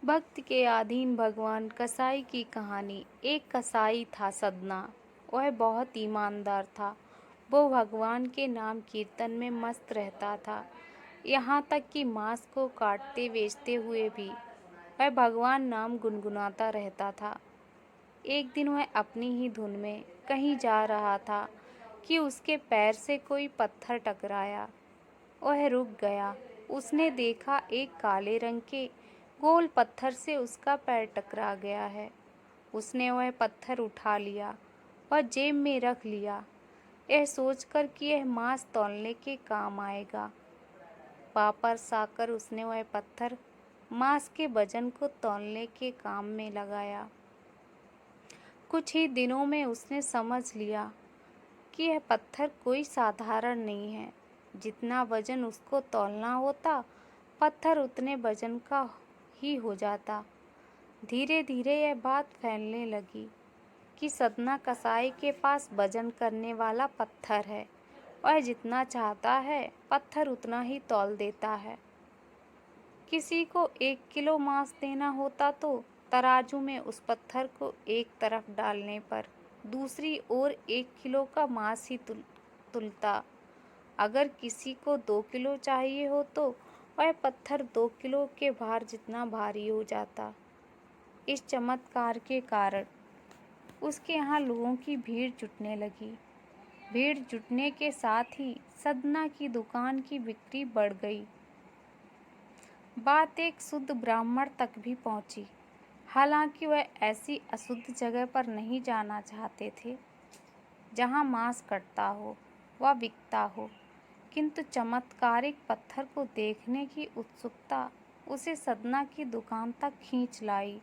भक्त के अधीन भगवान कसाई की कहानी। एक कसाई था सदना। वह बहुत ईमानदार था। वो भगवान के नाम कीर्तन में मस्त रहता था। यहाँ तक कि मांस को काटते बेचते हुए भी वह भगवान नाम गुनगुनाता रहता था। एक दिन वह अपनी ही धुन में कहीं जा रहा था कि उसके पैर से कोई पत्थर टकराया। वह रुक गया। उसने देखा एक काले रंग के गोल पत्थर से उसका पैर टकरा गया है। उसने वह पत्थर उठा लिया और जेब में रख लिया, यह सोचकर कि यह मांस तौलने के काम आएगा। वापस आकर उसने वह पत्थर मांस के वजन को तौलने के काम में लगाया। कुछ ही दिनों में उसने समझ लिया कि यह पत्थर कोई साधारण नहीं है। जितना वजन उसको तौलना होता, पत्थर उतने वजन का ही हो जाता। धीरे धीरे यह बात फैलने लगी कि सदना कसाई के पास वजन करने वाला पत्थर है। वह जितना चाहता है पत्थर उतना ही तौल देता है। किसी को 1 किलो मांस देना होता तो तराजू में उस पत्थर को एक तरफ डालने पर दूसरी ओर 1 किलो का मांस ही तुलता। अगर किसी को 2 किलो चाहिए हो तो वह पत्थर 2 किलो के भार जितना भारी हो जाता। इस चमत्कार के कारण उसके यहाँ लोगों की भीड़ जुटने लगी। भीड़ जुटने के साथ ही सदना की दुकान की बिक्री बढ़ गई। बात एक शुद्ध ब्राह्मण तक भी पहुंची। हालांकि वह ऐसी अशुद्ध जगह पर नहीं जाना चाहते थे जहां मांस कटता हो व बिकता हो, किंतु चमत्कारिक पत्थर को देखने की उत्सुकता उसे सदना की दुकान तक खींच लाई।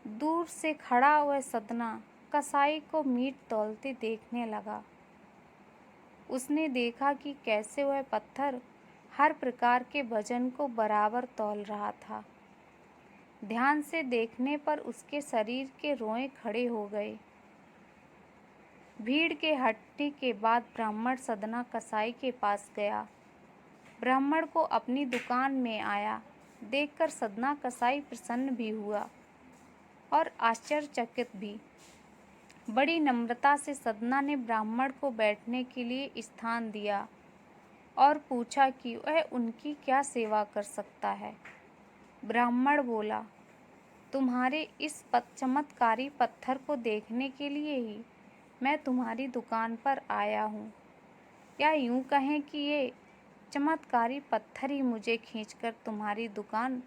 दूर से खड़ा हुआ सदना कसाई को मीट तौलते देखने लगा। उसने देखा कि कैसे वह पत्थर हर प्रकार के वजन को बराबर तौल रहा था। ध्यान से देखने पर उसके शरीर के रोए खड़े हो गए। भीड़ के हटने के बाद ब्राह्मण सदना कसाई के पास गया। ब्राह्मण को अपनी दुकान में आया देखकर सदना कसाई प्रसन्न भी हुआ और आश्चर्यचकित भी। बड़ी नम्रता से सदना ने ब्राह्मण को बैठने के लिए स्थान दिया और पूछा कि वह उनकी क्या सेवा कर सकता है। ब्राह्मण बोला, तुम्हारे इस चमत्कारी पत्थर को देखने के लिए ही मैं तुम्हारी दुकान पर आया हूँ, या यूँ कहें कि ये चमत्कारी पत्थर ही मुझे खींचकर तुम्हारी दुकान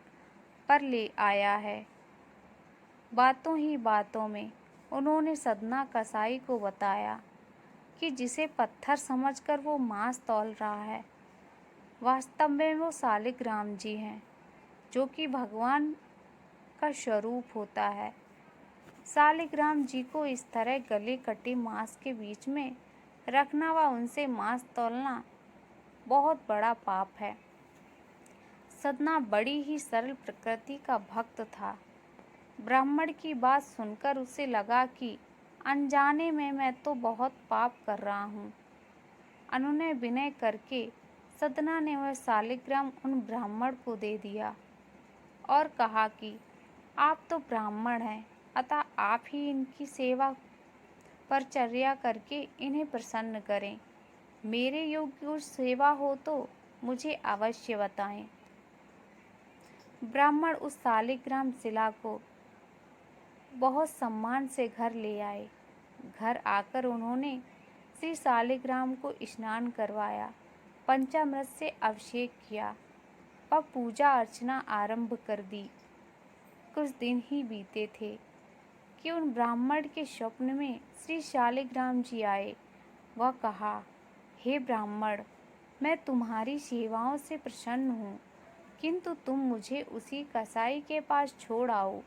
पर ले आया है। बातों ही बातों में उन्होंने सदना कसाई को बताया कि जिसे पत्थर समझकर वो मांस तौल रहा है, वास्तव में वो शालिग्राम जी हैं, जो कि भगवान का स्वरूप होता है। शालिग्राम जी को इस तरह गले कटे मांस के बीच में रखना व उनसे मांस तौलना बहुत बड़ा पाप है। सदना बड़ी ही सरल प्रकृति का भक्त था। ब्राह्मण की बात सुनकर उसे लगा कि अनजाने में मैं तो बहुत पाप कर रहा हूँ। अनुनय विनय करके सदना ने वह शालिग्राम उन ब्राह्मण को दे दिया और कहा कि आप तो ब्राह्मण हैं, अतः आप ही इनकी सेवा परिचर्या करके इन्हें प्रसन्न करें। मेरे योग्य कुछ सेवा हो तो मुझे अवश्य बताएं। ब्राह्मण उस शालिग्राम शिला को बहुत सम्मान से घर ले आए। घर आकर उन्होंने श्री शालिग्राम को स्नान करवाया, पंचामृत से अभिषेक किया और पूजा अर्चना आरंभ कर दी। कुछ दिन ही बीते थे कि उन ब्राह्मण के स्वप्न में श्री शालिग्राम जी आए। वह कहा, हे ब्राह्मण, मैं तुम्हारी सेवाओं से प्रसन्न हूँ, किंतु तुम मुझे उसी कसाई के पास छोड़ आओ।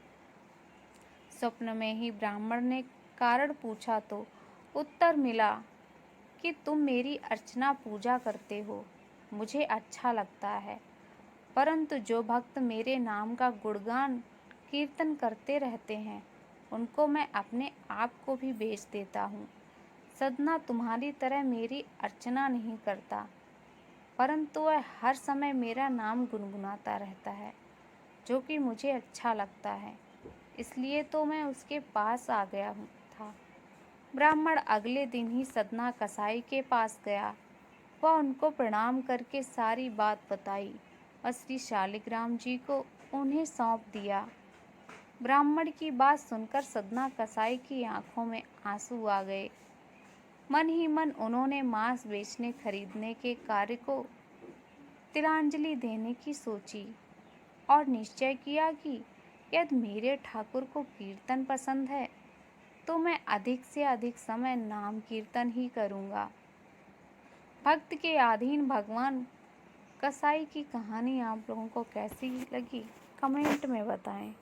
स्वप्न में ही ब्राह्मण ने कारण पूछा तो उत्तर मिला कि तुम मेरी अर्चना पूजा करते हो, मुझे अच्छा लगता है, परंतु जो भक्त मेरे नाम का गुणगान कीर्तन करते रहते हैं, उनको मैं अपने आप को भी बेच देता हूँ। सदना तुम्हारी तरह मेरी अर्चना नहीं करता। परंतु वह हर समय मेरा नाम गुनगुनाता रहता है, जो कि मुझे अच्छा लगता है। इसलिए तो मैं उसके पास आ गया था। ब्राह्मण अगले दिन ही सदना कसाई के पास गया। वह उनको प्रणाम करके सारी बात बताई और श्री शालिग्राम जी को उन्हें सौंप दिया। ब्राह्मण की बात सुनकर सदना कसाई की आंखों में आंसू आ गए। मन ही मन उन्होंने मांस बेचने खरीदने के कार्य को तिलांजलि देने की सोची और निश्चय किया कि यदि मेरे ठाकुर को कीर्तन पसंद है तो मैं अधिक से अधिक समय नाम कीर्तन ही करूँगा। भक्त के अधीन भगवान कसाई की कहानी आप लोगों को कैसी लगी कमेंट में बताएं।